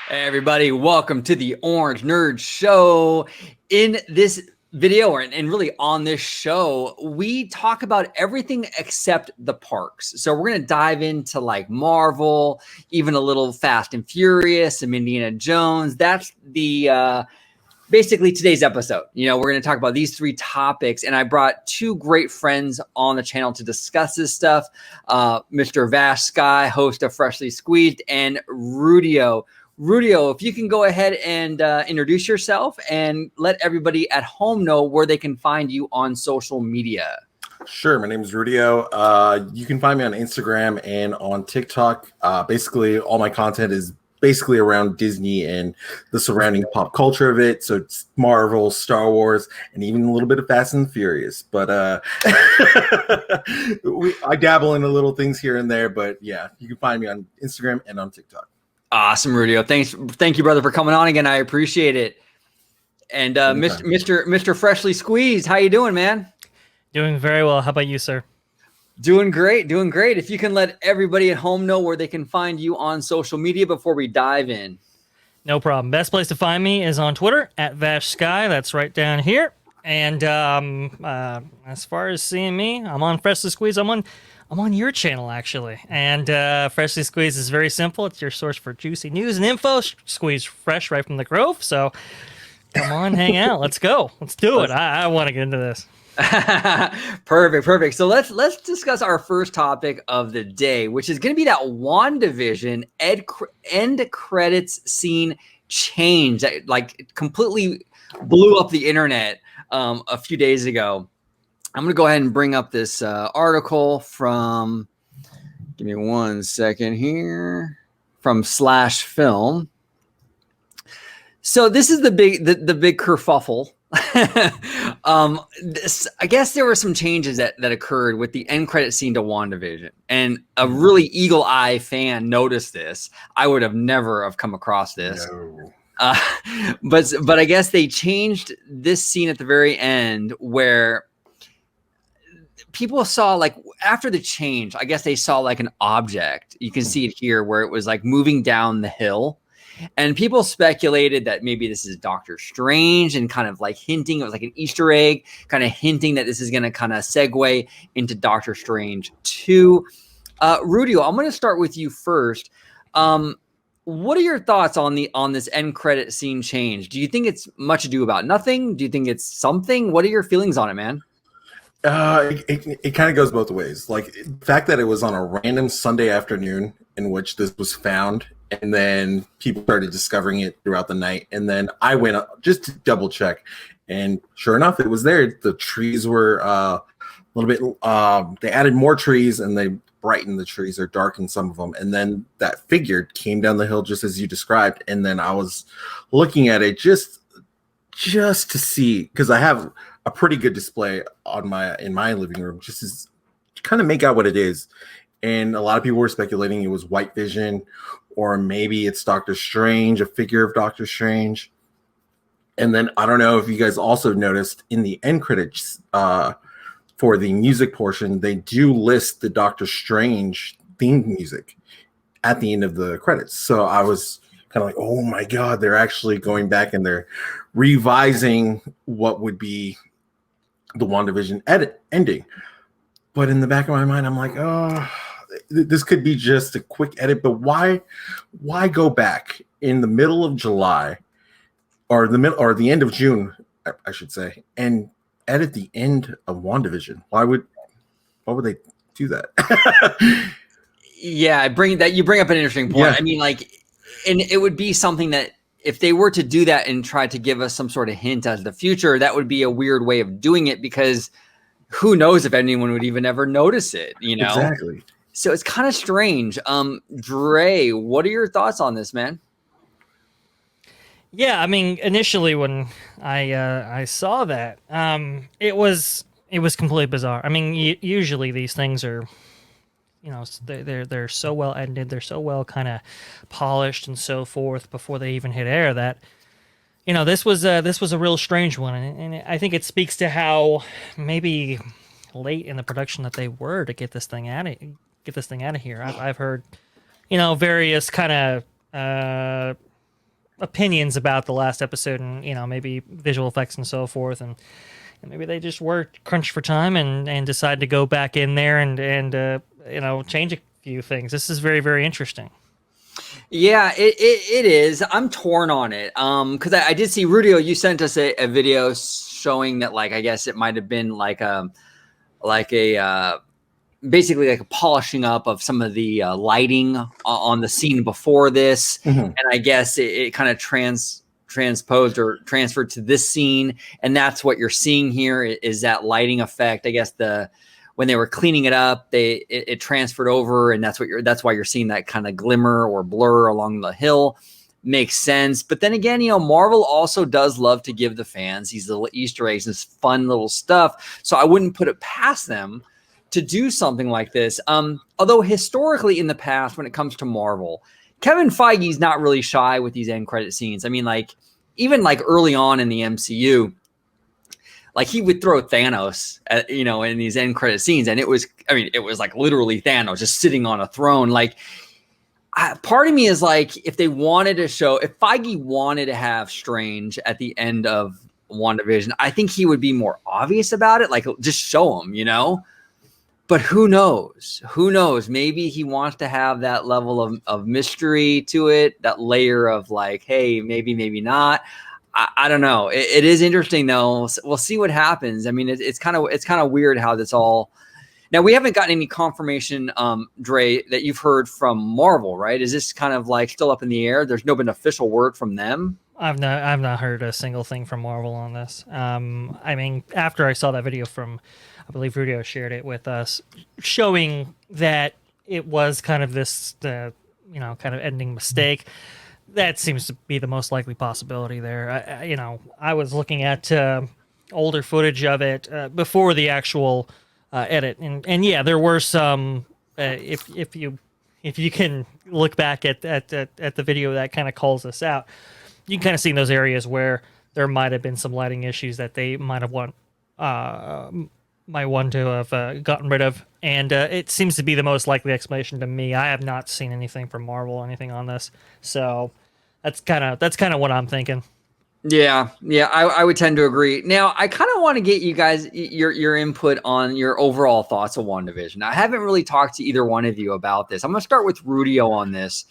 Hey everybody, welcome to the Orange Nerd Show. In this video, and really on this show, we talk about everything except the parks. So we're going to dive into like Marvel, even a little Fast and Furious, some Indiana Jones. That's the basically today's episode. We're going to talk about these three topics, and I brought two great friends on the channel to discuss this stuff. Mr. Vash Sky, host of Freshly Squeezed, and Rudio. Rudio, if you can go ahead and introduce yourself and let everybody at home know where they can find you on social media. Sure. My name is Rudio. You can find me on Instagram and on TikTok. Basically, all my content is basically around Disney and the surrounding pop culture of it. So it's Marvel, Star Wars, and even a little bit of Fast and Furious. But I dabble in the little things here and there. But yeah, you can find me on Instagram and on TikTok. Awesome, Rudio. Thank you, brother, for coming on again. I appreciate it. And Mr. Freshly Squeezed, how you doing, man? Doing very well. How about you, sir? Doing great. If you can let everybody at home know where they can find you on social media before we dive in. No problem. Best place to find me is on Twitter at VashSky. That's right down here. And as far as seeing me, I'm on Freshly Squeezed. I'm on your channel, actually. And Freshly Squeezed is very simple. It's your source for juicy news and info. Squeezed fresh right from the Grove. So come on, hang out. Let's go. Let's do it. I want to get into this. Perfect. So let's discuss our first topic of the day, which is going to be that WandaVision end credits scene change that like completely blew up the internet a few days ago. I'm going to go ahead and bring up this article from, give me 1 second here, from Slash Film. So this is the big kerfuffle. I guess there were some changes that occurred with the end credit scene to WandaVision, and a really eagle eye fan noticed this. I would have never come across this. No. But I guess they changed this scene at the very end where people saw, like, after the change, I guess they saw like an object. You can see it here where it was like moving down the hill. And people speculated that maybe this is Doctor Strange and kind of like hinting, it was like an Easter egg, kind of hinting that this is going to kind of segue into Doctor Strange 2. Rudio, I'm going to start with you first. What are your thoughts on this end credit scene change? Do you think it's much ado about nothing? Do you think it's something? What are your feelings on it, man? It kind of goes both ways. Like the fact that it was on a random Sunday afternoon in which this was found, and then people started discovering it throughout the night. And then I went up just to double check, and sure enough, it was there. The trees were a little bit. They added more trees, and they brightened the trees or darkened some of them. And then that figure came down the hill just as you described. And then I was looking at it just to see, because I have a pretty good display in my living room, just to kind of make out what it is. And a lot of people were speculating it was White Vision, or maybe it's Doctor Strange, a figure of Doctor Strange. And then I don't know if you guys also noticed in the end credits for the music portion, they do list the Doctor Strange theme music at the end of the credits. So I was kind of like, oh my God, they're actually going back and they're revising what would be the WandaVision ending. But in the back of my mind, I'm like, oh, this could be just a quick edit, but why go back in the middle of July or the end of June, I should say, and edit the end of WandaVision? Why would they do that? Yeah, you bring up an interesting point. Yeah. I mean, like, and it would be something that if they were to do that and try to give us some sort of hint as the future, that would be a weird way of doing it, because who knows if anyone would even ever notice it, Exactly. So it's kind of strange. Dre, what are your thoughts on this, man? Yeah, I mean, initially when I saw that, it was completely bizarre. I mean, usually these things are, they're so well edited, they're so well kind of polished and so forth before they even hit air that, this was a real strange one, and I think it speaks to how maybe late in the production that they were to get this thing out of here. I've heard, various kind of opinions about the last episode, and maybe visual effects and so forth, and maybe they just were crunched for time and decided to go back in there and change a few things. This is very, very interesting. Yeah, it is. I'm torn on it. Because I did see Rudio, you sent us a video showing that, like, I guess it might have been like a basically like a polishing up of some of the lighting on the scene before this, and I guess it kind of transposed or transferred to this scene, and that's what you're seeing here is that lighting effect. I guess when they were cleaning it up, it transferred over, and that's why you're seeing that kind of glimmer or blur along the hill. Makes sense. But then again, Marvel also does love to give the fans these little Easter eggs and this fun little stuff. So I wouldn't put it past them to do something like this. Although historically in the past, when it comes to Marvel, Kevin Feige's not really shy with these end credit scenes. I mean, like, even like early on in the MCU, like he would throw Thanos, in these end credit scenes. And it was like literally Thanos just sitting on a throne. Like, part of me is like, if Feige wanted to have Strange at the end of WandaVision, I think he would be more obvious about it. Like, just show him, But who knows? Who knows? Maybe he wants to have that level of mystery to it, that layer of like, hey, maybe not. I don't know. It is interesting though. We'll see what happens. I mean, it's kind of weird how this all. Now, we haven't gotten any confirmation, Dre, that you've heard from Marvel, right? Is this kind of like still up in the air? There's no been official word from them. I've not heard a single thing from Marvel on this. I mean, after I saw that video from, I believe Rudio shared it with us, showing that it was kind of this, kind of ending mistake. That seems to be the most likely possibility there. I was looking at older footage of it before the actual edit, and yeah, there were some. If you can look back at the video that kind of calls this out, you can kind of see in those areas where there might have been some lighting issues that they might want to have gotten rid of, and it seems to be the most likely explanation to me. I have not seen anything from Marvel or anything on this, so that's kind of what I'm thinking. Yeah, I would tend to agree. Now, I kind of want to get you guys your input on your overall thoughts of WandaVision. I haven't really talked to either one of you about this. I'm going to start with Rudio on this.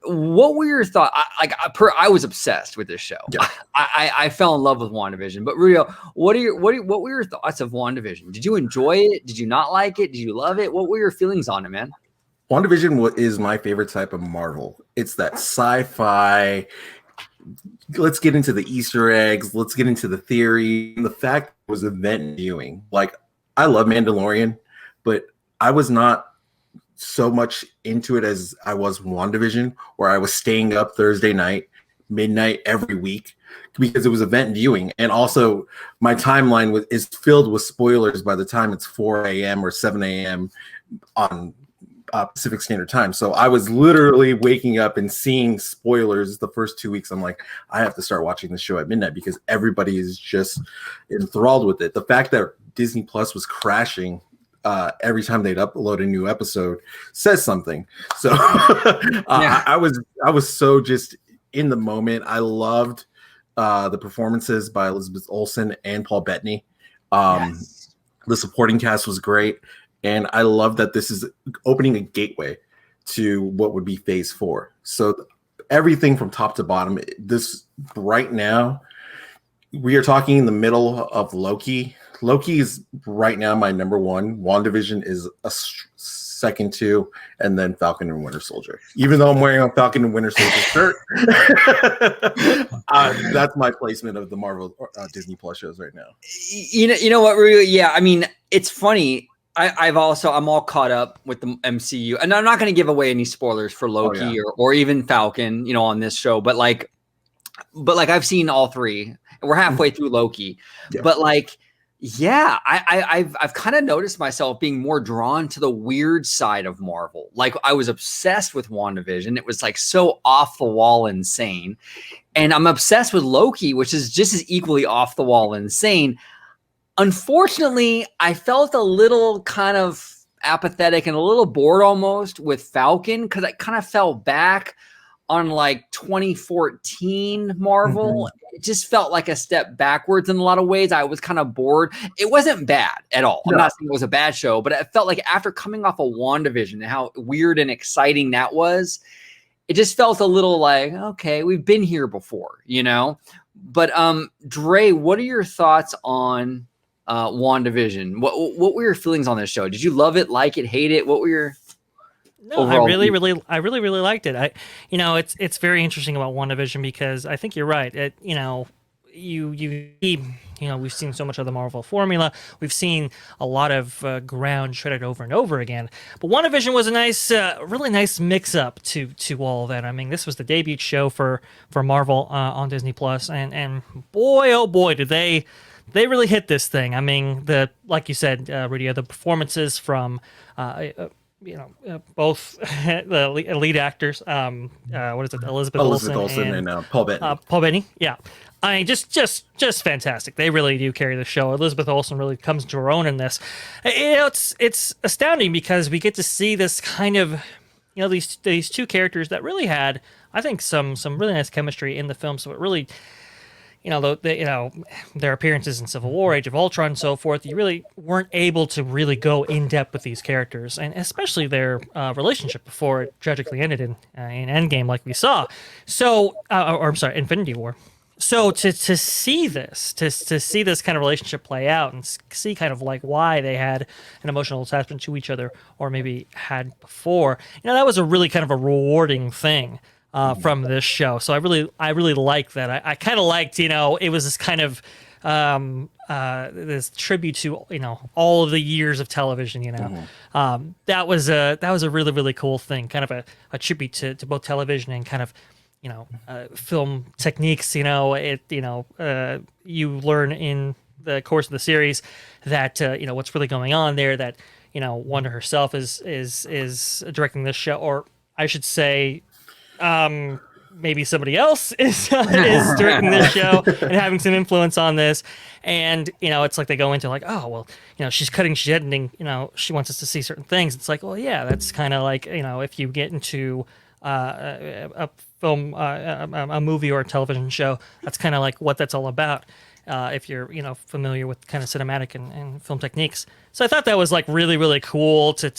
What were your thoughts? I was obsessed with this show. Yeah. I fell in love with WandaVision. But Rudio, what were your thoughts of WandaVision? Did you enjoy it? Did you not like it? Did you love it? What were your feelings on it, man? WandaVision is my favorite type of Marvel. It's that sci-fi. Let's get into the Easter eggs. Let's get into the theory. The fact it was event viewing. Like, I love Mandalorian, but I was not so much into it as I was WandaVision, where I was staying up Thursday night, midnight every week, because it was event viewing. And also my timeline is filled with spoilers by the time it's 4 a.m. or 7 a.m. on Pacific Standard Time. So I was literally waking up and seeing spoilers the first 2 weeks. I'm like, I have to start watching the show at midnight because everybody is just enthralled with it. The fact that Disney Plus was crashing every time they'd upload a new episode says something. So I was so just in the moment. I loved the performances by Elizabeth Olsen and Paul Bettany. Yes. The supporting cast was great. And I love that this is opening a gateway to what would be phase 4. So everything from top to bottom, this right now, we are talking in the middle of Loki. Loki is right now my number one. WandaVision is a second to, and then Falcon and Winter Soldier. Even though I'm wearing a Falcon and Winter Soldier shirt, that's my placement of the Marvel Disney Plus shows right now. You know what, Rui? Yeah, I mean, it's funny. I'm all caught up with the MCU, and I'm not going to give away any spoilers for Loki or even Falcon, on this show. But I've seen all three. We're halfway through Loki, but I've kind of noticed myself being more drawn to the weird side of Marvel. Like, I was obsessed with WandaVision. It was like so off the wall insane, and I'm obsessed with Loki, which is just as equally off the wall insane. Unfortunately, I felt a little kind of apathetic and a little bored almost with Falcon because I kind of fell back on like 2014 Marvel. Mm-hmm. It just felt like a step backwards in a lot of ways. I was kind of bored. It wasn't bad at all. I'm not saying it was a bad show, but it felt like after coming off of WandaVision and how weird and exciting that was, it just felt a little like, okay, we've been here before, you know? But Dre, what are your thoughts on WandaVision? What were your feelings on this show? Did you love it, like it, hate it? What were your No, I really liked it. It's very interesting about WandaVision because I think you're right. We've seen so much of the Marvel formula. We've seen a lot of ground treaded over and over again. But WandaVision was a nice, really nice mix-up to all of that. I mean, this was the debut show for Marvel on Disney Plus, and boy, oh boy, did they really hit this thing. I mean, like you said, Rudy, the performances from both the lead actors. What is it? Elizabeth Olsen and Paul Bettany. Paul Bettany, yeah. I mean, just fantastic. They really do carry the show. Elizabeth Olsen really comes to her own in this. It's astounding because we get to see this kind of, these two characters that really had, I think, some really nice chemistry in the film. So it really, their appearances in Civil War, Age of Ultron, and so forth, you really weren't able to really go in depth with these characters, and especially their relationship before it tragically ended in Endgame, like we saw. So, Infinity War. So to see this, to see this kind of relationship play out, and see kind of like why they had an emotional attachment to each other, or maybe had before, that was a really kind of a rewarding thing. From this show, so I really like that. I kind of liked, it was this kind of this tribute to all of the years of television. That was a really, really cool thing, kind of a tribute to both television and kind of film techniques. You learn in the course of the series that what's really going on there. That Wanda herself is directing this show, or I should say. Maybe somebody else is directing this show and having some influence on this, and it's like they go into like, oh well, she's editing, she wants us to see certain things. It's like, well, yeah, that's kind of like if you get into a film, a movie or a television show, that's kind of like what that's all about. If you're familiar with kind of cinematic and film techniques, so I thought that was like really, really cool to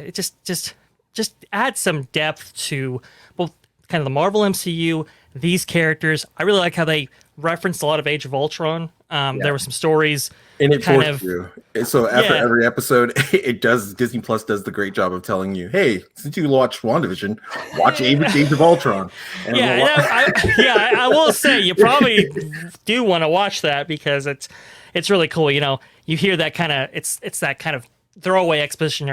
just add some depth to both kind of the Marvel MCU, these characters. I really like how they referenced a lot of Age of Ultron. There were some stories. And it forced you. So after every episode, Disney Plus does the great job of telling you, hey, since you watched WandaVision, watch Age of Ultron. And I will say you probably do want to watch that because it's really cool. You hear that kind of, it's that kind of throwaway exposition.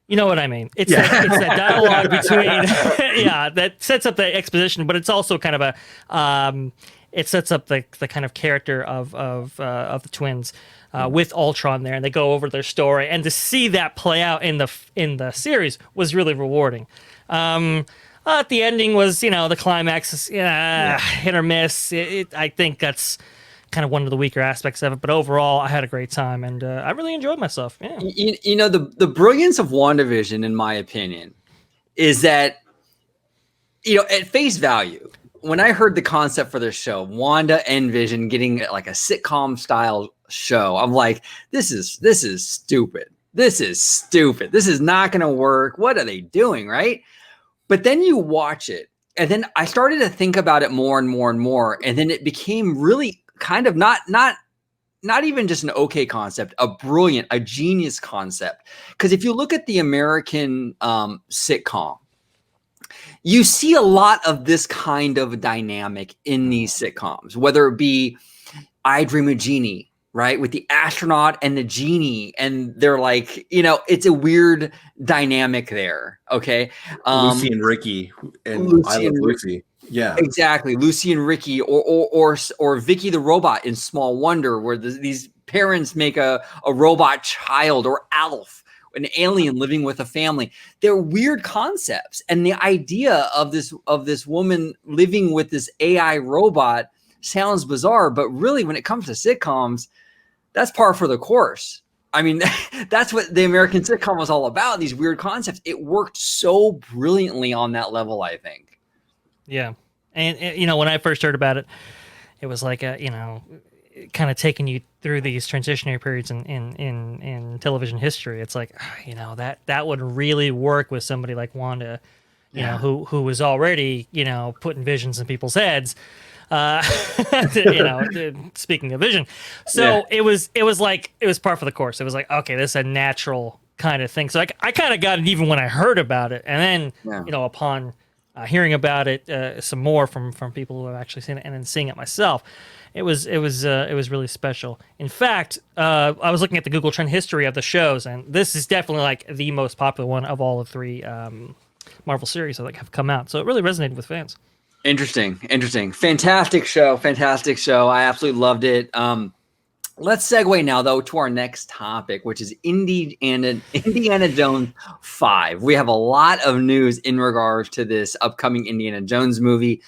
You know what I mean? It's that dialogue between that sets up the exposition, but it's also kind of a it sets up the kind of character of the twins with Ultron there, and they go over their story, and to see that play out in the series was really rewarding. The ending was the climax is hit or miss. I think that's kind of one of the weaker aspects of it, but overall I had a great time, and I really enjoyed myself. The brilliance of WandaVision, in my opinion, is that at face value, when I heard the concept for this show, Wanda and Vision getting like a sitcom style show, I'm like, this is stupid. This is not going to work. What are they doing, right? But then you watch it, and then I started to think about it more and more and more, and then it became really kind of not even just an okay concept, a genius concept. Because if you look at the American sitcom, you see a lot of this kind of dynamic in these sitcoms, whether it be I Dream of Jeannie, right? With the astronaut and the genie, and they're like, it's a weird dynamic there. Okay. Lucy and Ricky and I Love Lucy. Yeah, exactly. Lucy and Ricky, or Vicky the robot in Small Wonder, where these parents make a robot child, or Alf, an alien living with a family. They're weird concepts, and the idea of this woman living with this AI robot sounds bizarre, but really, when it comes to sitcoms, that's par for the course. I mean, that's what the American sitcom was all about. These weird concepts. It worked so brilliantly on that level, I think. Yeah. And when I first heard about it, it was like kind of taking you through these transitionary periods in television history. It's like, that would really work with somebody like Wanda, who was already, putting visions in people's heads. Speaking of vision. So it was par for the course. It was like, okay, this is a natural kind of thing. So I kind of got it even when I heard about it. And then, upon hearing about it some more from people who have actually seen it and then seeing it myself, it was really special. In fact, I was looking at the Google Trend history of the shows, and this is definitely like the most popular one of all the three Marvel series that have come out. So it really resonated with fans. Interesting. Fantastic show. I absolutely loved it. Let's segue now, though, to our next topic, which is Indiana Jones 5. We have a lot of news in regards to this upcoming Indiana Jones movie.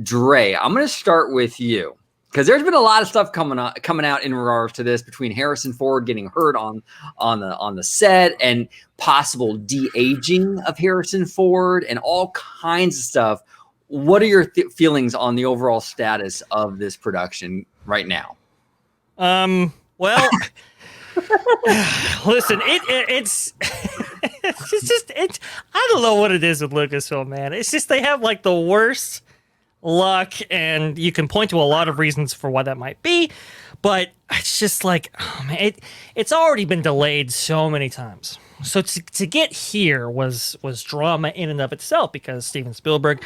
Dre, I'm going to start with you, because there's been a lot of stuff coming out in regards to this, between Harrison Ford getting hurt on the set and possible de-aging of Harrison Ford and all kinds of stuff. What are your feelings on the overall status of this production right now? Well, listen, it's I don't know what it is with Lucasfilm, man. It's just they have like the worst luck, and you can point to a lot of reasons for why that might be, but it's just like, oh man, it's already been delayed so many times. So to get here was drama in and of itself, because Steven Spielberg,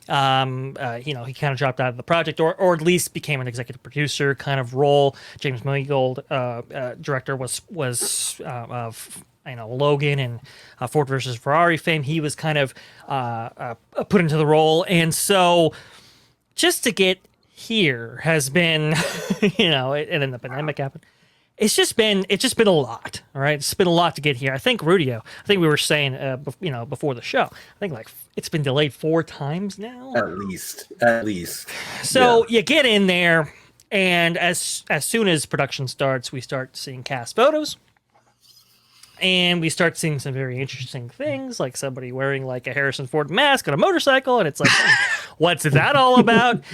he kind of dropped out of the project, or at least became an executive producer kind of role. James Mangold, director, was Logan and Ford versus Ferrari fame. He was kind of put into the role, and so just to get here has been, and then the pandemic happened. It's just been a lot. All right, it's been a lot to get here. I think Rudio, we were saying, before the show, I think like it's been delayed 4 times now. At least. So you get in there, and as soon as production starts, we start seeing cast photos, and we start seeing some very interesting things, like somebody wearing like a Harrison Ford mask on a motorcycle, and it's like, what's that all about?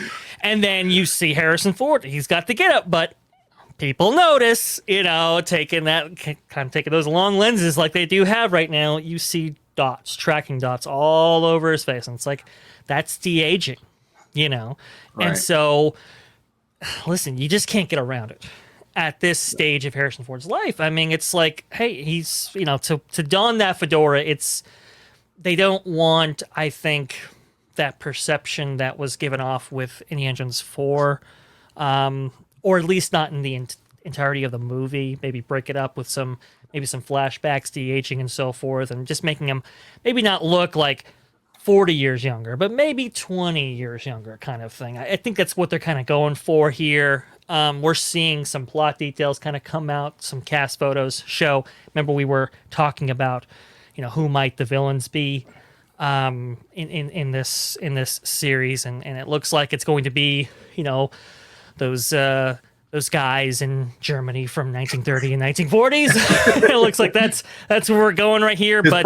And then you see Harrison Ford; he's got the getup, but people notice, taking those long lenses like they do have right now, you see tracking dots all over his face. And it's like, that's de-aging, Right. And so, listen, you just can't get around it at this stage of Harrison Ford's life. I mean, it's like, hey, he's, to don that fedora, they don't want, I think, that perception that was given off with Indiana Jones 4, or at least not in the entirety of the movie. Maybe break it up with some flashbacks, de-aging and so forth, and just making him maybe not look like 40 years younger, but maybe 20 years younger kind of thing. I think that's what they're kind of going for here. We're seeing some plot details kind of come out, some cast photos show. Remember, we were talking about, who might the villains be in this series, and it looks like it's going to be, those guys in Germany from 1930 and 1940s. It looks like that's where we're going right here. But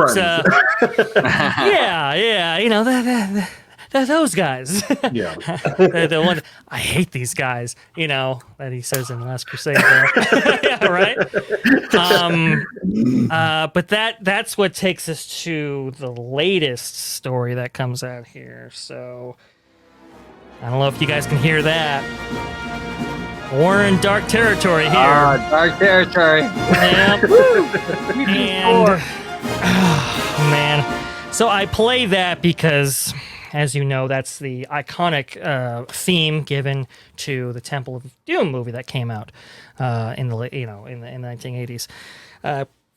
those guys. Yeah. the one, I hate these guys. That he says in The Last Crusade. Yeah, right. But that's what takes us to the latest story that comes out here. So I don't know if you guys can hear that. We're in dark territory here. Dark territory. Yeah. And, oh, man. So I play that because, as you know, that's the iconic theme given to the Temple of Doom movie that came out in the 1980s.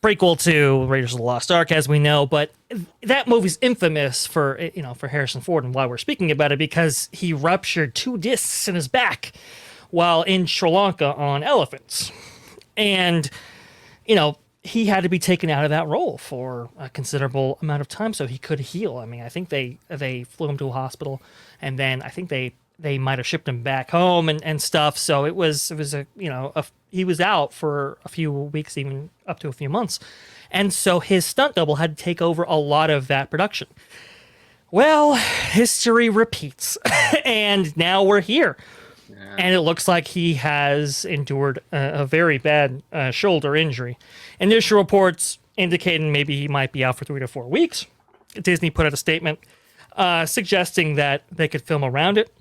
Prequel to Raiders of the Lost Ark, as we know, but that movie's infamous for Harrison Ford, and why we're speaking about it, because he ruptured 2 discs in his back while in Sri Lanka on elephants. And, he had to be taken out of that role for a considerable amount of time so he could heal. I mean, I think they flew him to a hospital, and then I think they they might have shipped him back home and stuff. So it was he was out for a few weeks, even up to a few months. And so his stunt double had to take over a lot of that production. Well, history repeats. And now we're here. Yeah. And it looks like he has endured a very bad shoulder injury. Initial reports indicating maybe he might be out for 3 to 4 weeks. Disney put out a statement suggesting that they could film around it.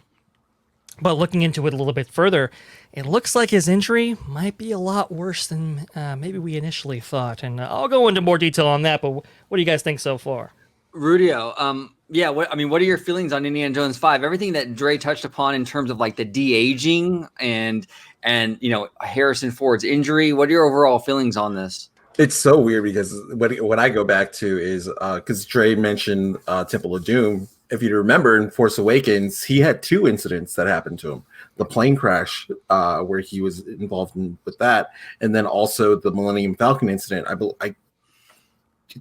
But looking into it a little bit further, it looks like his injury might be a lot worse than maybe we initially thought. And I'll go into more detail on that, but what do you guys think so far? Rudio, yeah, what are your feelings on Indiana Jones 5? Everything that Dre touched upon in terms of like the de-aging and Harrison Ford's injury. What are your overall feelings on this? It's so weird because what I go back to is because Dre mentioned Temple of Doom. If you remember in Force Awakens, he had 2 incidents that happened to him. The plane crash where he was involved with that, and then also the Millennium Falcon incident. I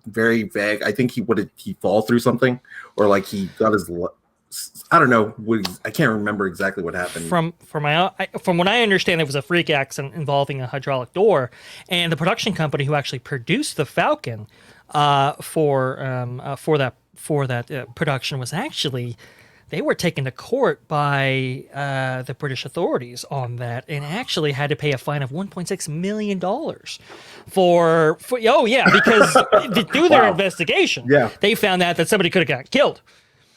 very vague. I think he fall through something, or like he got his. I don't know. I can't remember exactly what happened. From what I understand, it was a freak accident involving a hydraulic door, and the production company who actually produced the Falcon for that production was actually. They were taken to court by the British authorities on that, and actually had to pay a fine of $1.6 million for because through their investigation, they found out that somebody could have got killed.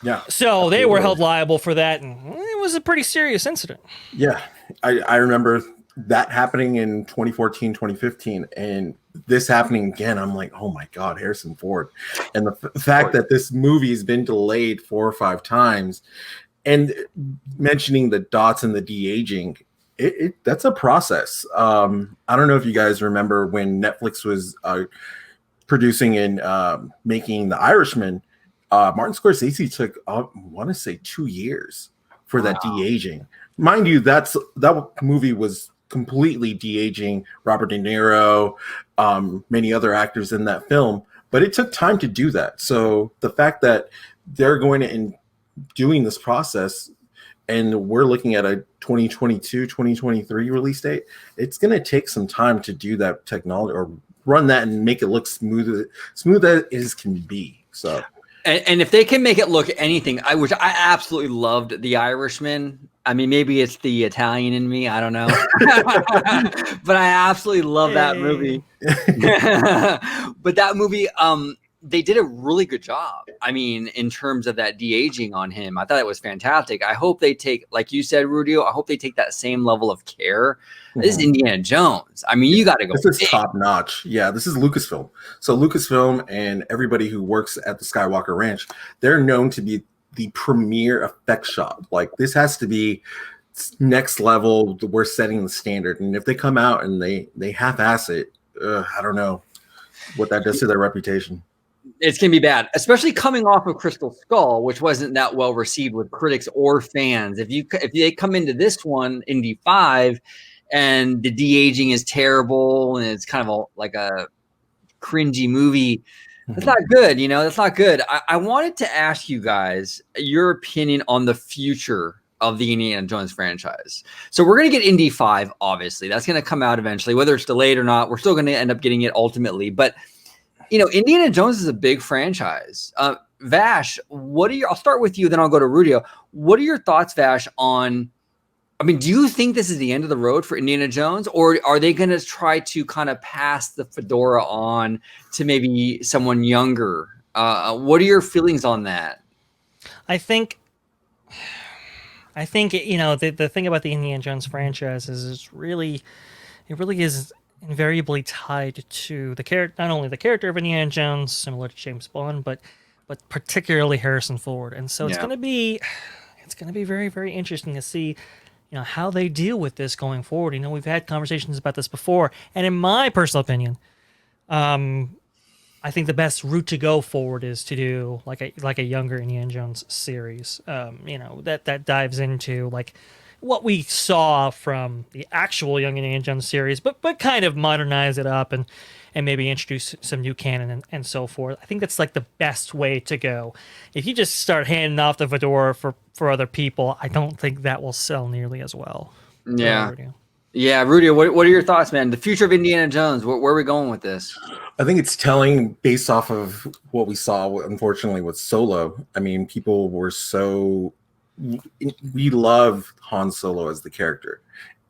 Yeah. So they were held liable for that, and it was a pretty serious incident. Yeah, I remember that happening in 2014, 2015, and this happening again. I'm like, oh my God, Harrison Ford. And the fact that this movie has been delayed 4 or 5 times, and mentioning the dots and the de-aging, that's a process. I don't know if you guys remember when Netflix was producing and making The Irishman, Martin Scorsese took, I want to say 2 years for that de-aging. Mind you, that movie was completely de-aging Robert De Niro, many other actors in that film, but it took time to do that. So the fact that they're going to and doing this process, and we're looking at a 2022, 2023 release date, it's going to take some time to do that technology or run that and make it look smooth as it can be. So. And if they can make it look anything, which I absolutely loved The Irishman. I mean, maybe it's the Italian in me. I don't know. But I absolutely love that movie. But that movie, they did a really good job. I mean, in terms of that de-aging on him, I thought it was fantastic. I hope they take, like you said, Rudio, I hope they take that same level of care. This is Indiana Jones. I mean, you got to go. This is top notch. Yeah, this is Lucasfilm. So Lucasfilm and everybody who works at the Skywalker Ranch, they're known to be the premier effect shop. Like, this has to be next level. We're setting the standard. And if they come out and they half-ass it, I don't know what that does to their reputation. It's going to be bad, especially coming off of Crystal Skull, which wasn't that well received with critics or fans. If they come into this one, Indy 5, and the de-aging is terrible and it's kind of like a cringy movie, that's not good. That's not good. I wanted to ask you guys your opinion on the future of the Indiana Jones franchise. So we're going to get Indy 5, obviously. That's going to come out eventually. Whether it's delayed or not, we're still going to end up getting it ultimately. But Indiana Jones is a big franchise. Vash, I'll start with you, then I'll go to Rudio. What are your thoughts, Vash, on, do you think this is the end of the road for Indiana Jones, or are they going to try to kind of pass the fedora on to maybe someone younger? What are your feelings on that? I think the thing about the Indiana Jones franchise is it really is invariably tied to the character, not only the character of Indiana Jones, similar to James Bond, but particularly Harrison Ford. And so it's going to be very, very interesting to see, how they deal with this going forward. We've had conversations about this before, and in my personal opinion, I think the best route to go forward is to do like a younger Indiana Jones series. That dives into like what we saw from the actual Young Indiana Jones series, but kind of modernize it up and maybe introduce some new canon and so forth. I think that's like the best way to go. If you just start handing off the fedora for other people, I don't think that will sell nearly as well. Yeah. Yeah, Rudy, what are your thoughts, man? The future of Indiana Jones, where are we going with this? I think it's telling based off of what we saw, unfortunately, with Solo. I mean, people were we love Han Solo as the character.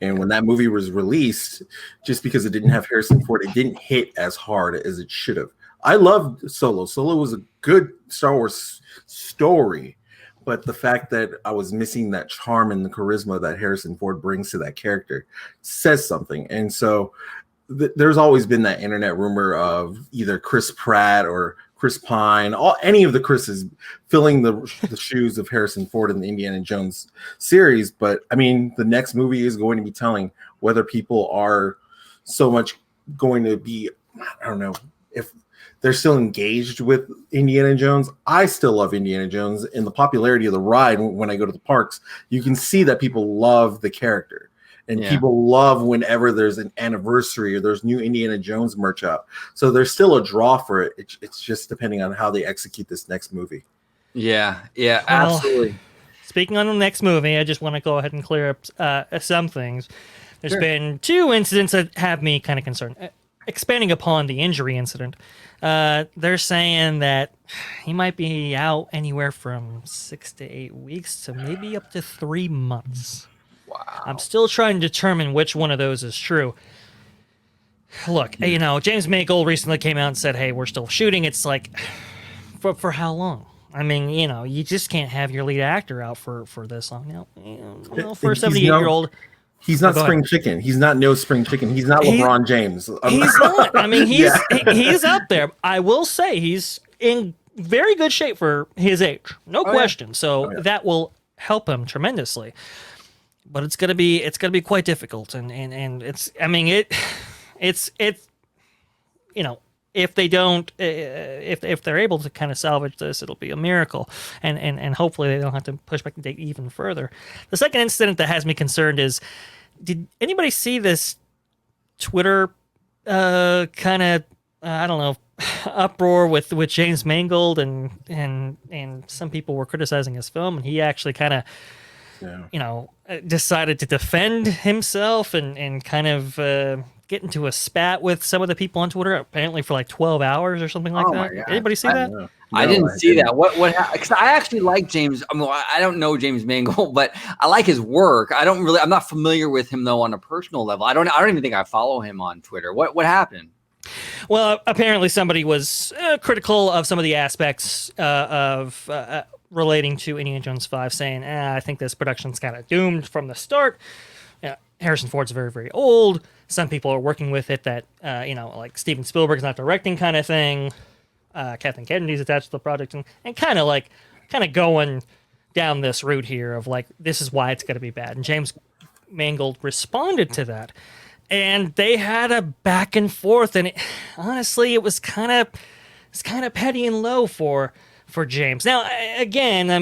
And when that movie was released, just because it didn't have Harrison Ford, it didn't hit as hard as it should have. I loved Solo. Solo was a good Star Wars story. But the fact that I was missing that charm and the charisma that Harrison Ford brings to that character says something. And so there's always been that internet rumor of either Chris Pratt or Chris Pine, any of the Chris's filling the shoes of Harrison Ford in the Indiana Jones series. But I mean, the next movie is going to be telling whether people are so much going to be, I don't know, if they're still engaged with Indiana Jones. I still love Indiana Jones, and the popularity of the ride when I go to the parks, you can see that people love the character. And people love whenever there's an anniversary or there's new Indiana Jones merch out. So there's still a draw for it. It's just depending on how they execute this next movie. Yeah, absolutely. Speaking on the next movie, I just want to go ahead and clear up some things. There's been 2 incidents that have me kind of concerned. Expanding upon the injury incident, they're saying that he might be out anywhere from 6 to 8 weeks to maybe up to 3 months. Wow. I'm still trying to determine which one of those is true. Look, James Mangold recently came out and said, hey, we're still shooting. It's like, for how long? I mean, you just can't have your lead actor out for this long. Now, for a 78-year-old... He's not spring chicken. He's not spring chicken. He's not LeBron James. He's not. I mean, he's up there. I will say he's in very good shape for his age. No question. So that will help him tremendously. But it's gonna be quite difficult, and it's if they don't if they're able to kind of salvage this, it'll be a miracle, and hopefully they don't have to push back the date even further. The second incident that has me concerned is, did anybody see this Twitter kind of I don't know uproar with James Mangold and some people were criticizing his film, and he actually kind of decided to defend himself and kind of get into a spat with some of the people on Twitter, apparently for like 12 hours or something like that. Anybody see that? No, I didn't see that. What? Because I actually like James. I mean, I don't know James Mangold, but I like his work. I'm not familiar with him though on a personal level. I don't even think I follow him on Twitter. What happened? Well, apparently somebody was critical of some of the aspects of relating to Indiana Jones 5, saying, I think this production's kind of doomed from the start. Harrison Ford's very, very old. Some people are working with it that, like Steven Spielberg's not directing kind of thing. Kathleen Kennedy's attached to the project and kind of going down this route here of like, this is why it's going to be bad. And James Mangold responded to that. And they had a back and forth. And honestly, it was kind of petty and low for James. Now, again, I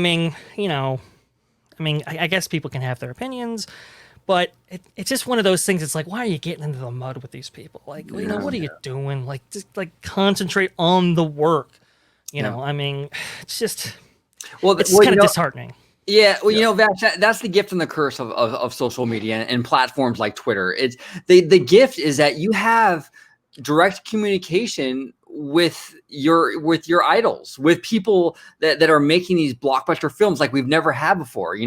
guess people can have their opinions, but it's just one of those things. It's like, why are you getting into the mud with these people? Like, what are you doing? Like, just like concentrate on the work. It's just, it's kind of disheartening. Yeah, well, that's the gift and the curse of social media and platforms like Twitter. It's the gift is that you have direct communication with your idols, with people that are making these blockbuster films like we've never had before.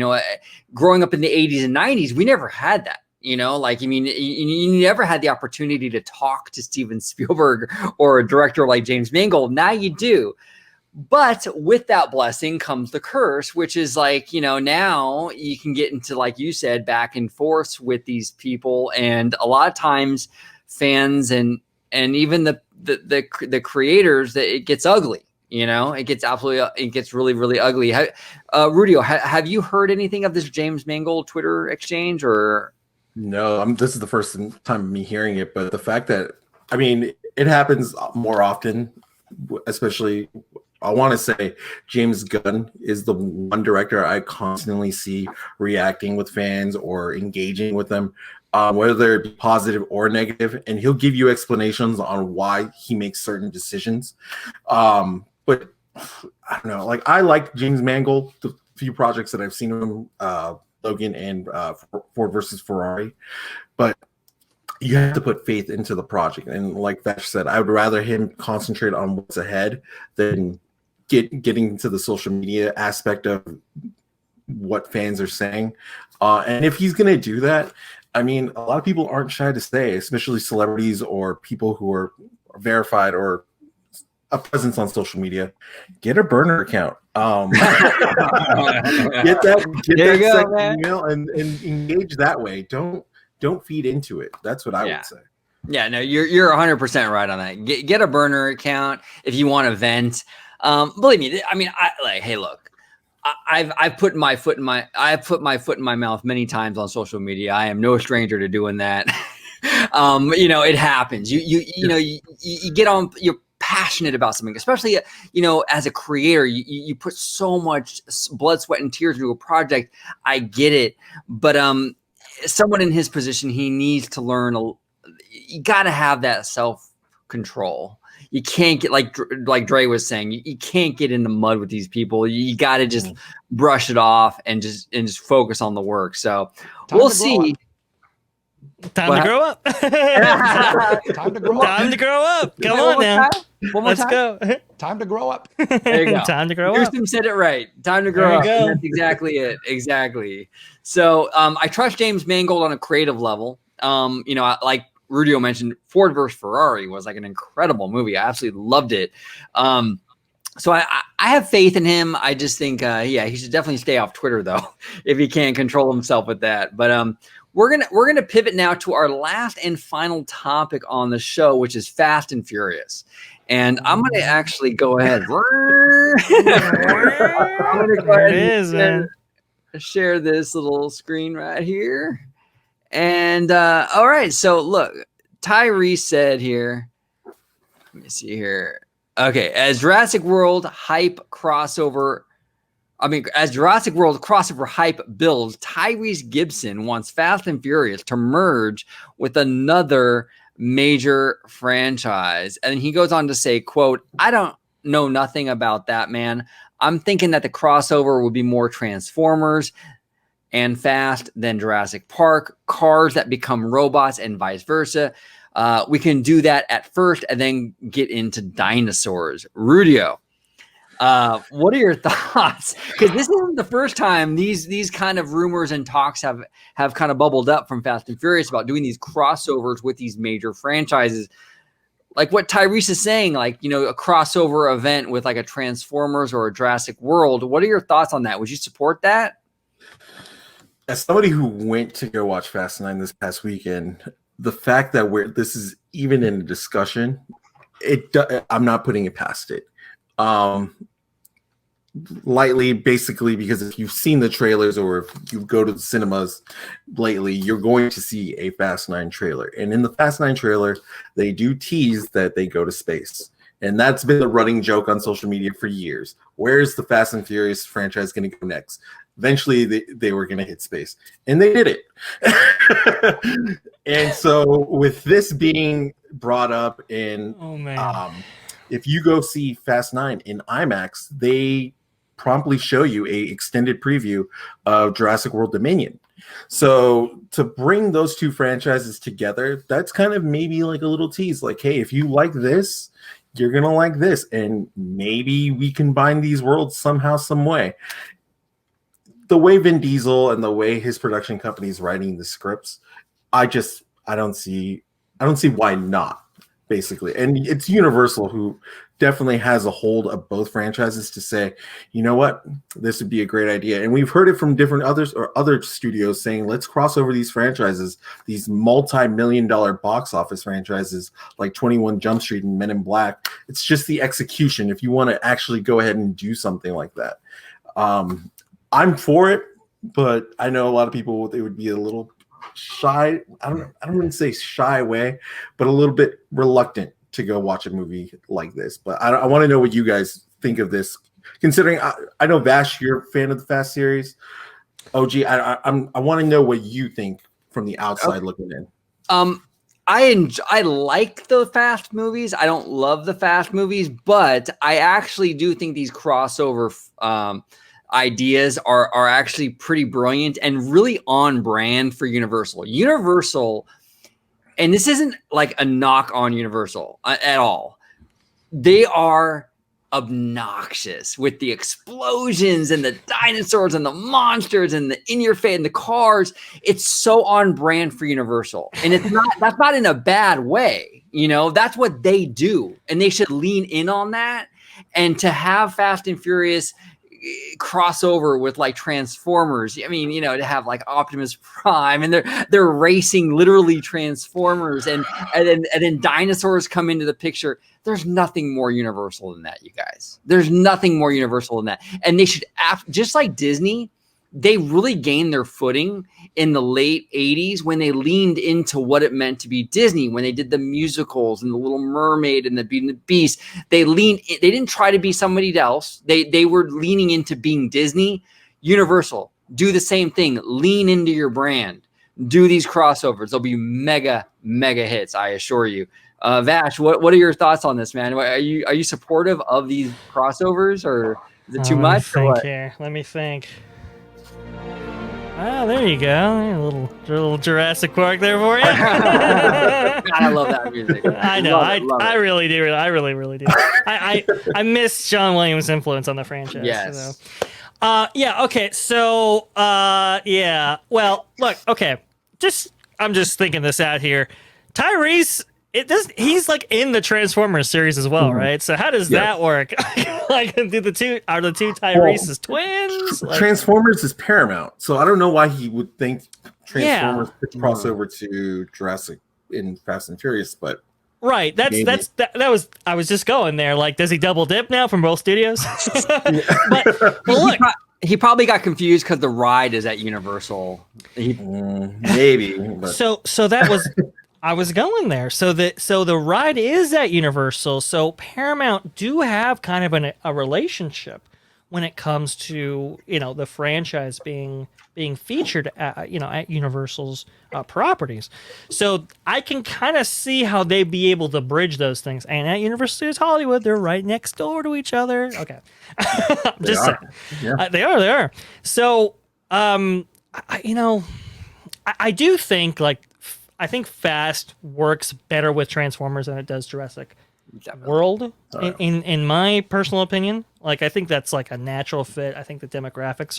Growing up in the 80s and 90s, we never had that. You never had the opportunity to talk to Steven Spielberg or a director like James Mangold. Now you do. But with that blessing comes the curse, which is like, now you can get into, like you said, back and forth with these people. And a lot of times fans and even the creators, that it gets ugly, it gets really, really ugly. Rudio, have you heard anything of this James Mangold Twitter exchange or? No, this is the first time of me hearing it, but the fact that, it happens more often, especially I want to say James Gunn is the one director I constantly see reacting with fans or engaging with them, whether it be positive or negative, and he'll give you explanations on why he makes certain decisions. But I don't know, like I like James Mangold, the few projects that I've seen him, Logan and Ford versus Ferrari, but you have to put faith into the project. And like Vash said, I would rather him concentrate on what's ahead than getting into the social media aspect of what fans are saying. And if he's going to do that, I mean, a lot of people aren't shy to say, especially celebrities or people who are verified or a presence on social media, get a burner account. Get that second email and engage that way. Don't feed into it. That's what I would say. Yeah, no, you're 100% right on that. Get a burner account if you want to vent. Believe me, I mean, hey, look, I've put my foot in my mouth many times on social media. I am no stranger to doing that. It happens. You get on. You're passionate about something, especially as a creator. You put so much blood, sweat, and tears into a project. I get it, but someone in his position, he needs to learn. You got to have that self-control. You can't get like Dre was saying. You can't get in the mud with these people. You got to just brush it off and just focus on the work. So we'll see. Time to grow up. Time to grow up. Time to grow up. Come on now. Let's go. Time to grow up. There you go. Time to grow up. Houston said it right. Time to grow up. And that's exactly it. Exactly. So I trust James Mangold on a creative level. Like Rudio mentioned, Ford vs. Ferrari was like an incredible movie. I absolutely loved it. So I have faith in him. I just think, he should definitely stay off Twitter though, if he can't control himself with that. But we're gonna pivot now to our last and final topic on the show, which is Fast and Furious. And I'm gonna actually go ahead. Share this little screen right here. And all right, so look, Tyrese said here. Let me see here. Okay, as Jurassic World crossover hype builds, Tyrese Gibson wants Fast and Furious to merge with another major franchise. And he goes on to say, quote, "I don't know nothing about that, man. I'm thinking that the crossover will be more Transformers and Fast than Jurassic Park, cars that become robots and vice versa. We can do that at first and then get into dinosaurs." Rudio, what are your thoughts? Because this isn't the first time these kind of rumors and talks have kind of bubbled up from Fast and Furious about doing these crossovers with these major franchises. Like what Tyrese is saying, like, a crossover event with like a Transformers or a Jurassic World. What are your thoughts on that? Would you support that? As somebody who went to go watch Fast 9 this past weekend, the fact that this is even in a discussion, I'm not putting it past it. Lightly, basically, because if you've seen the trailers or if you go to the cinemas lately, you're going to see a Fast 9 trailer. And in the Fast 9 trailer, they do tease that they go to space. And that's been the running joke on social media for years. Where's the Fast and Furious franchise going to go next? Eventually, they were going to hit space. And they did it. And so with this being brought up in, if you go see Fast 9 in IMAX, they promptly show you a extended preview of Jurassic World Dominion. So to bring those two franchises together, that's kind of maybe like a little tease. Like, hey, if you like this, you're going to like this. And maybe we combine these worlds somehow, some way. The way Vin Diesel and the way his production company is writing the scripts, I don't see why not, basically. And it's Universal who definitely has a hold of both franchises to say, you know what, this would be a great idea. And we've heard it from different other studios saying, let's cross over these franchises, these multi-million-dollar box office franchises like 21 Jump Street and Men in Black. It's just the execution if you want to actually go ahead and do something like that. I'm for it, but I know a lot of people, they would be a little shy. I don't want to say shy away, but a little bit reluctant to go watch a movie like this. But I want to know what you guys think of this? Considering I know Vash, you're a fan of the Fast series. OG, I want to know what you think from the outside looking in. I like the Fast movies. I don't love the Fast movies, but I actually do think these crossover ideas are actually pretty brilliant and really on brand for Universal. Universal, and this isn't like a knock on Universal at all. They are obnoxious with the explosions and the dinosaurs and the monsters and the in your face and the cars. It's so on brand for Universal, and that's not in a bad way. That's what they do, and they should lean in on that. And to have Fast and Furious crossover with like Transformers, I mean, to have like Optimus Prime, and they're racing literally Transformers, and then dinosaurs come into the picture. There's nothing more Universal than that, you guys. There's nothing more Universal than that. And they should, just like Disney, they really gained their footing in the late 80s when they leaned into what it meant to be Disney, when they did the musicals and The Little Mermaid and The Beauty and the Beast. They didn't try to be somebody else. They were leaning into being Disney. Universal, do the same thing. Lean into your brand. Do these crossovers. They'll be mega, mega hits, I assure you. Vash, what are your thoughts on this, man? Are you supportive of these crossovers, or is it too much? Let me think. Oh, there you go. A little Jurassic Park there for you. God, I love that music. I know. I really do. I really do. I miss John Williams' influence on the franchise. Yes. Yeah. Okay. So. Yeah. Well, look. Okay. I'm just thinking this out here. Tyrese. He's like in the Transformers series as well, right? So how does that work? Like, are the two Tyrese's twins? Like, Transformers is Paramount, so I don't know why he would think Transformers could cross over to Jurassic in Fast and Furious, but right. I was just going there. Like, does he double dip now from both studios? But look. He probably got confused because the ride is at Universal. Maybe. But. So that was. I was going there. So the ride is at Universal. So Paramount do have kind of a relationship when it comes to the franchise being featured at Universal's properties. So I can kind of see how they'd be able to bridge those things. And at Universal Studios Hollywood, they're right next door to each other. Okay, I'm just saying. Yeah. They are. So I do think I think Fast works better with Transformers than it does Jurassic World, in my personal opinion. Like, I think that's like a natural fit. I think the demographics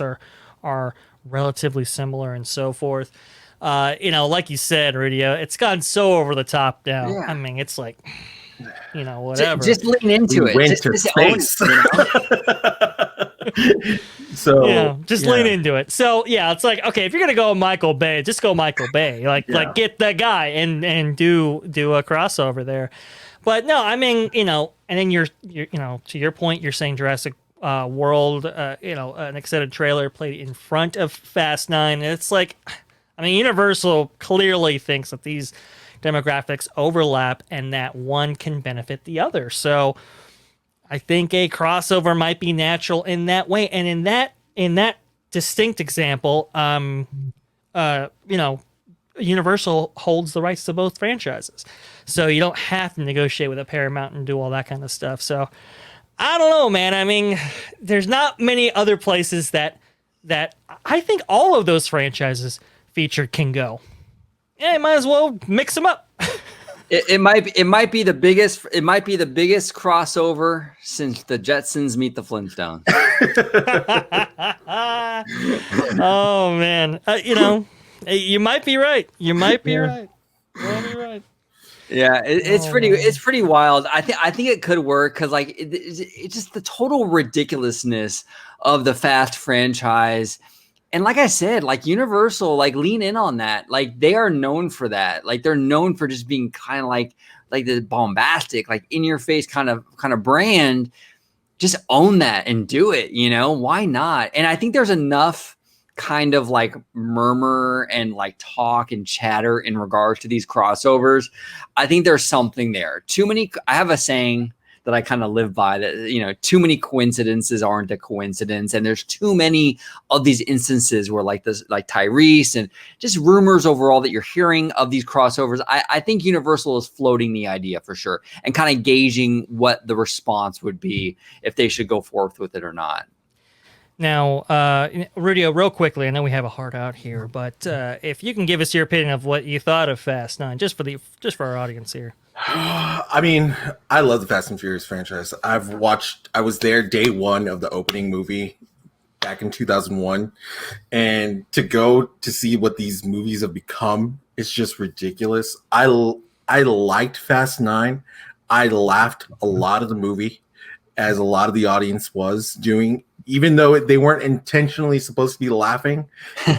are relatively similar and so forth. Like you said, Radio, it's gone so over the top now. Yeah. I mean, it's like, whatever. Just lean into it. Went to space. So just lean into it. So it's like, okay, if you're gonna go Michael Bay, just go Michael Bay. Like get that guy and do a crossover there. But no, I mean, and then you're to your point, you're saying Jurassic World, an extended trailer played in front of Fast 9. It's like, I mean, Universal clearly thinks that these demographics overlap and that one can benefit the other. So I think a crossover might be natural in that way. And in that distinct example, Universal holds the rights to both franchises. So you don't have to negotiate with a Paramount and do all that kind of stuff. So I don't know, man. I mean, there's not many other places that I think all of those franchises featured can go. Yeah, might as well mix them up. It might be the biggest crossover since the Jetsons meet the Flintstones. Oh man, you might be right. You might be right. Yeah, it's pretty wild. I think it could work because it's just the total ridiculousness of the Fast franchise. And like I said, Universal, lean in on that. They are known for that. They're known for just being kind of like the bombastic, in your face kind of brand. Just own that and do it. Why not? And I think there's enough kind of murmur and talk and chatter in regards to these crossovers. I think there's something there. I have a saying that I kind of live by, that, you know, too many coincidences aren't a coincidence. And there's too many of these instances where like this, like Tyrese and just rumors overall that you're hearing of these crossovers. I think Universal is floating the idea for sure and kind of gauging what the response would be if they should go forth with it or not. Now, Rudio, real quickly, I know we have a hard out here, but if you can give us your opinion of what you thought of Fast 9, just for our audience here. I mean, I love the Fast and Furious franchise. I was there day one of the opening movie back in 2001, and to go to see what these movies have become, it's just ridiculous. I liked Fast 9. I laughed a lot of the movie, as a lot of the audience was doing, even though they weren't intentionally supposed to be laughing,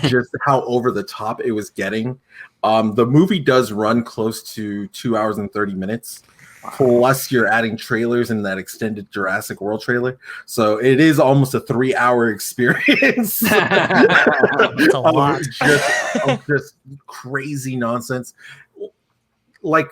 just how over the top it was getting. The movie does run close to 2 hours and 30 minutes. Plus, you're adding trailers in that extended Jurassic World trailer. So it is almost a 3-hour experience. That's a lot. Of just crazy nonsense. Like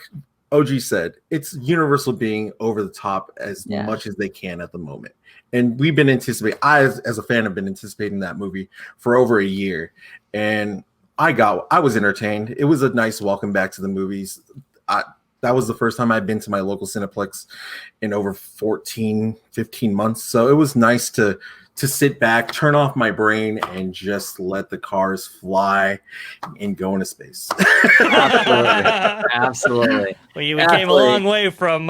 OG said, it's Universal being over the top as much as they can at the moment. And we've been anticipating, I as a fan have been anticipating that movie for over a year. And I was entertained. It was a nice welcome back to the movies. That was the first time I'd been to my local Cineplex in over 15 months. So it was nice to sit back, turn off my brain, and just let the cars fly and go into space. Absolutely. Well, we came a long way from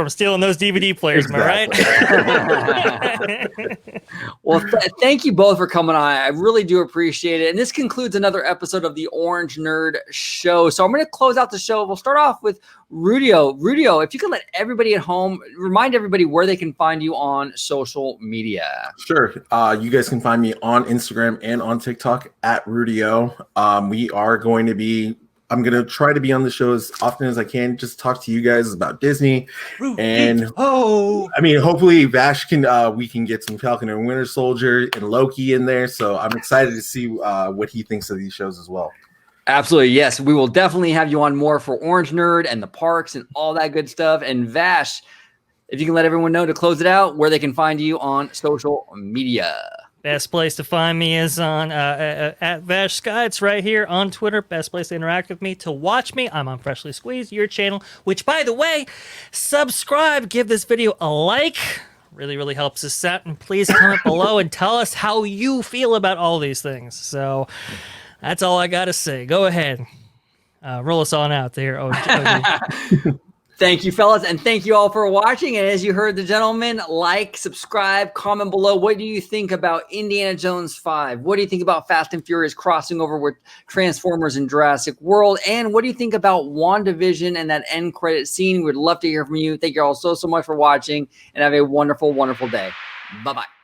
stealing those DVD players, Exactly. am I right? Well, thank you both for coming on. I really do appreciate it. And this concludes another episode of the Orange Nerd Show. So I'm going to close out the show. We'll start off with Rudio. Rudio, if you can let everybody at home, remind everybody where they can find you on social media. Sure. You guys can find me on Instagram and on TikTok at Rudio. I'm going to try to be on the show as often as I can, just talk to you guys about Disney. And I mean, hopefully Vash we can get some Falcon and Winter Soldier and Loki in there. So I'm excited to see what he thinks of these shows as well. Absolutely. Yes. We will definitely have you on more for Orange Nerd and the parks and all that good stuff. And Vash, if you can let everyone know to close it out, where they can find you on social media. Best place to find me is on at Vash Sky. It's right here on Twitter. Best place to interact with me. To watch me, I'm on Freshly Squeezed, your channel, which, by the way, subscribe, give this video a like. Really, really helps us out. And please comment below and tell us how you feel about all these things. So that's all I got to say. Go ahead. Roll us on out there, OG. Thank you, fellas, and thank you all for watching. And as you heard the gentleman, like, subscribe, comment below. What do you think about Indiana Jones 5? What do you think about Fast and Furious crossing over with Transformers and Jurassic World? And what do you think about WandaVision and that end credit scene? We'd love to hear from you. Thank you all so much for watching, and have a wonderful, wonderful day. Bye-bye.